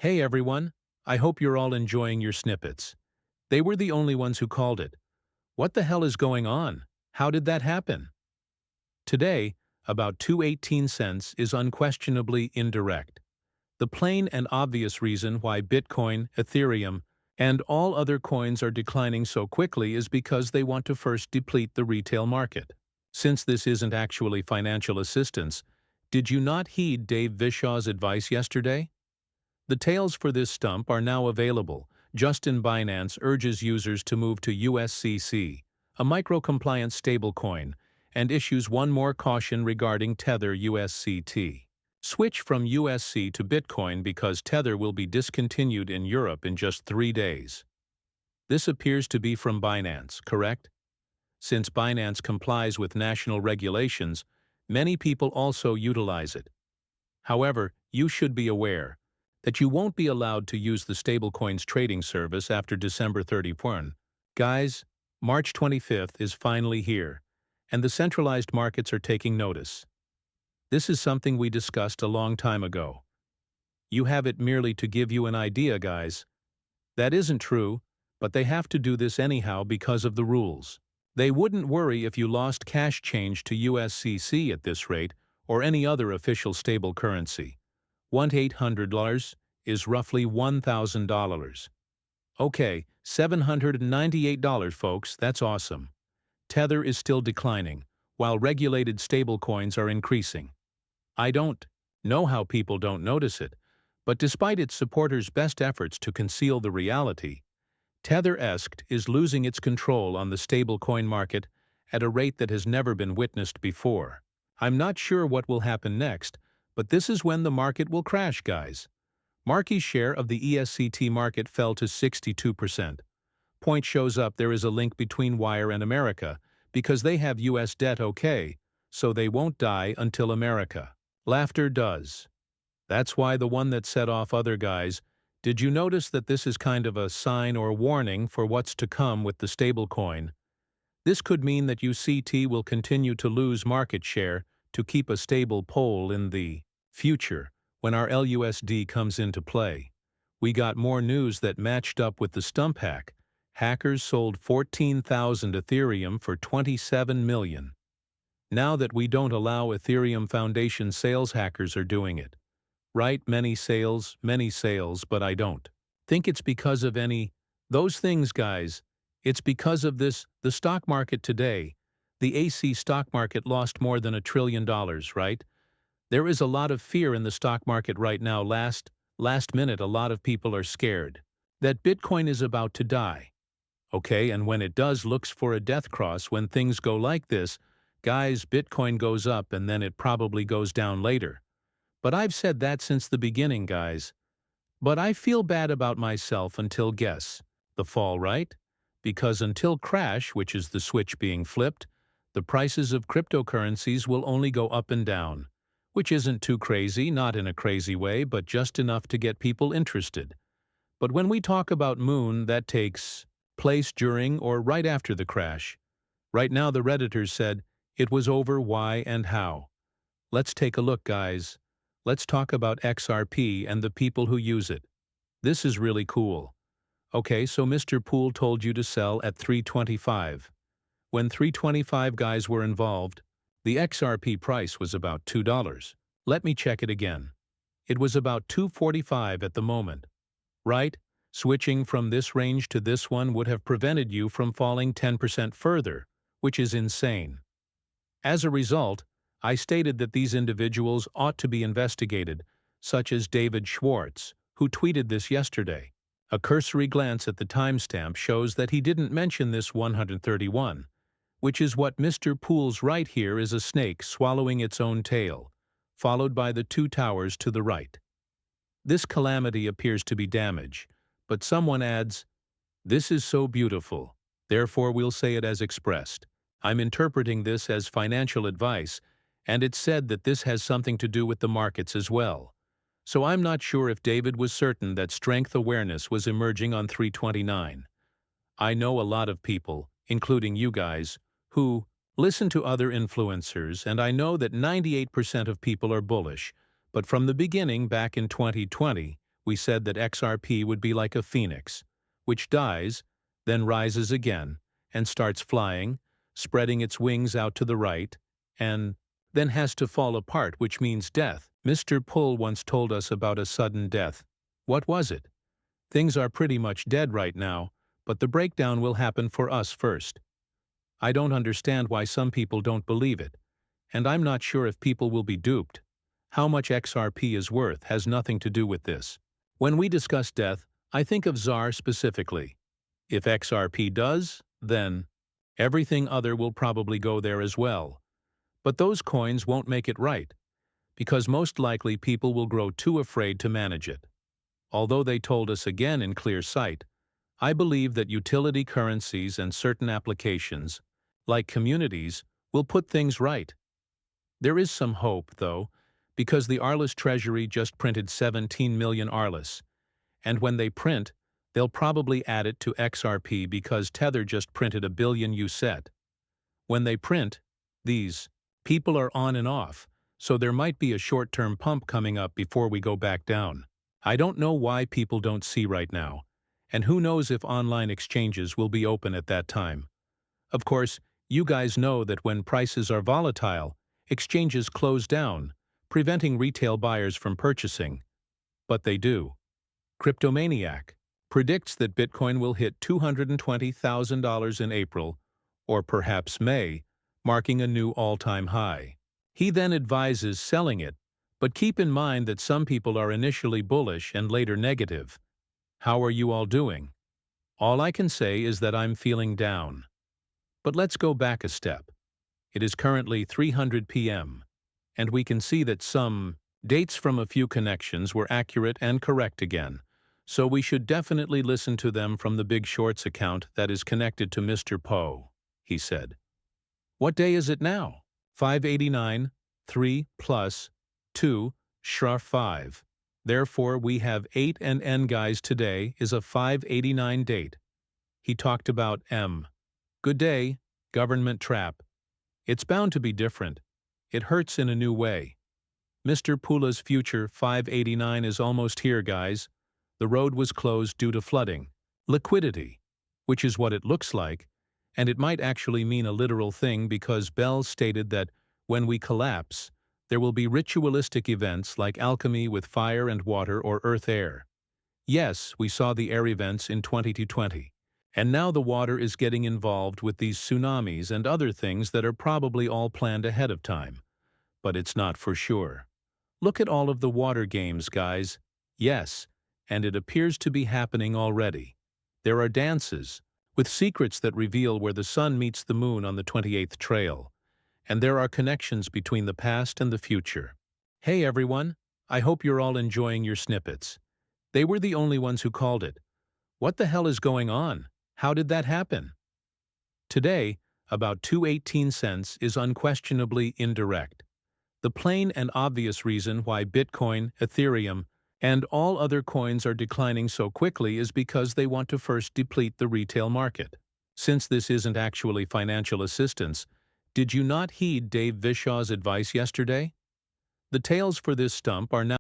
Hey everyone, I hope you're all enjoying your snippets. They were the only ones who called it. What the hell is going on? How did that happen? Today, about 218 cents is unquestionably indirect. The plain and obvious reason why Bitcoin, Ethereum, and all other coins are declining so quickly is because they want to first deplete the retail market. Since this isn't actually financial assistance, did you not heed Dave Vishaw's advice yesterday? The tails for this stump are now available. Justin Binance urges users to move to USCC, a micro-compliant stablecoin, and issues one more caution regarding Tether USCT. Switch from USC to Bitcoin because Tether will be discontinued in Europe in just 3 days. This appears to be from Binance, correct? Since Binance complies with national regulations, many people also utilize it. However, you should be aware that you won't be allowed to use the stablecoin's trading service after December 31. Guys, March 25th is finally here, and the centralized markets are taking notice. This is something we discussed a long time ago. You have it merely to give you an idea, guys. That isn't true, but they have to do this anyhow because of the rules. They wouldn't worry if you lost cash change to USCC at this rate or any other official stable currency. $1,800 is roughly $1,000. Okay, $798 folks, that's awesome. Tether is still declining, while regulated stablecoins are increasing. I don't know how people don't notice it, but despite its supporters' best efforts to conceal the reality, Tether-esque is losing its control on the stablecoin market at a rate that has never been witnessed before. I'm not sure what will happen next, but this is when the market will crash, guys. Marky's share of the ESCT market fell to 62%. Point shows up there is a link between Wire and America, because they have US debt okay, so they won't die until America. Laughter does. That's why the one that set off other guys. Did you notice that this is kind of a sign or warning for what's to come with the stablecoin? This could mean that UCT will continue to lose market share to keep a stable pole in the future when our LUSD comes into play. We got more news that matched up with the stump hack. Hackers sold 14,000 Ethereum for $27 million. Now that we don't allow Ethereum Foundation sales, hackers are doing it. Right, many sales, but I don't think it's because of those things, guys. It's because of this, the stock market today. The AC stock market lost more than $1 trillion, right? There is a lot of fear in the stock market right now. Last minute, a lot of people are scared that Bitcoin is about to die. Okay, and when it does, looks for a death cross. When things go like this, guys, Bitcoin goes up and then it probably goes down later. But I've said that since the beginning, guys. But I feel bad about myself until guess the fall, right? Because until crash, which is the switch being flipped, the prices of cryptocurrencies will only go up and down, which isn't too crazy, not in a crazy way, but just enough to get people interested. But when we talk about Moon, that takes place during or right after the crash. Right now, the Redditors said it was over, why and how. Let's take a look, guys. Let's talk about XRP and the people who use it. This is really cool. Okay, so Mr. Poole told you to sell at $3.25. When $3.25 guys were involved, the XRP price was about $2. Let me check it again. It was about $2.45 at the moment. Right? Switching from this range to this one would have prevented you from falling 10% further, which is insane. As a result, I stated that these individuals ought to be investigated, such as David SCHWARTZ, who tweeted this yesterday. A cursory glance at the timestamp shows that he didn't mention this 131, which is what Mr. Poole's right here is, a snake swallowing its own tail, followed by the two towers to the right. This calamity appears to be damage, but someone adds, "This is so beautiful, therefore we'll say it as expressed." I'm interpreting this as financial advice, and it's said that this has something to do with the markets as well. So I'm not sure if David was certain that strength awareness was emerging on 329. I know a lot of people, including you guys, who listen to other influencers, and I know that 98% of people are bullish, but from the beginning back in 2020, we said that XRP would be like a phoenix, which dies, then rises again, and starts flying, spreading its wings out to the right, and then has to fall apart, which means death. Mr. Pull once told us about a sudden death. What was it? Things are pretty much dead right now, but the breakdown will happen for us first. I don't understand why some people don't believe it, and I'm not sure if people will be duped. How much XRP is worth has nothing to do with this. When we discuss death, I think of XAR specifically. If XRP does, then everything other will probably go there as well. But those coins won't make it right, because most likely people will grow too afraid to manage it. Although they told us again in clear sight, I believe that utility currencies and certain applications, like communities, will put things right. There is some hope, though, because the Arlis Treasury just printed 17 million Arlis, and when they print, they'll probably add it to XRP because Tether just printed 1 billion USET. When they print, these people are on and off, so there might be a short-term pump coming up before we go back down. I don't know why people don't see right now, and who knows if online exchanges will be open at that time. Of course, you guys know that when prices are volatile, exchanges close down, preventing retail buyers from purchasing. But they do. Cryptomaniac predicts that Bitcoin will hit $220,000 in April, or perhaps May, marking a new all-time high. He then advises selling it, but keep in mind that some people are initially bullish and later negative. How are you all doing? All I can say is that I'm feeling down. But let's go back a step. It is currently 3:00 p.m., and we can see that some dates from a few connections were accurate and correct again, so we should definitely listen to them from the Big Shorts account that is connected to Mr. Poe, he said. What day is it now? 589, 3 plus 2, SCHWARTZ 5. Therefore, we have 8 and N guys today is a 589 date. He talked about M. Good day, government trap. It's bound to be different. It hurts in a new way. Mr. Pula's future 589 is almost here, guys. The road was closed due to flooding. Liquidity, which is what it looks like, and it might actually mean a literal thing because Bell stated that when we collapse, there will be ritualistic events like alchemy with fire and water or earth-air. Yes, we saw the air events in 2020, and now the water is getting involved with these tsunamis and other things that are probably all planned ahead of time. But it's not for sure. Look at all of the water games, guys. Yes, and it appears to be happening already. There are dances, with secrets that reveal where the sun meets the moon on the 28th trail. And there are connections between the past and the future. Hey everyone, I hope you're all enjoying your snippets. They were the only ones who called it. What the hell is going on? How did that happen? Today, about 218 cents is unquestionably indirect. The plain and obvious reason why Bitcoin, Ethereum, and all other coins are declining so quickly is because they want to first deplete the retail market. Since this isn't actually financial assistance, did you not heed Dave Vishaw's advice yesterday? The tails for this stump are now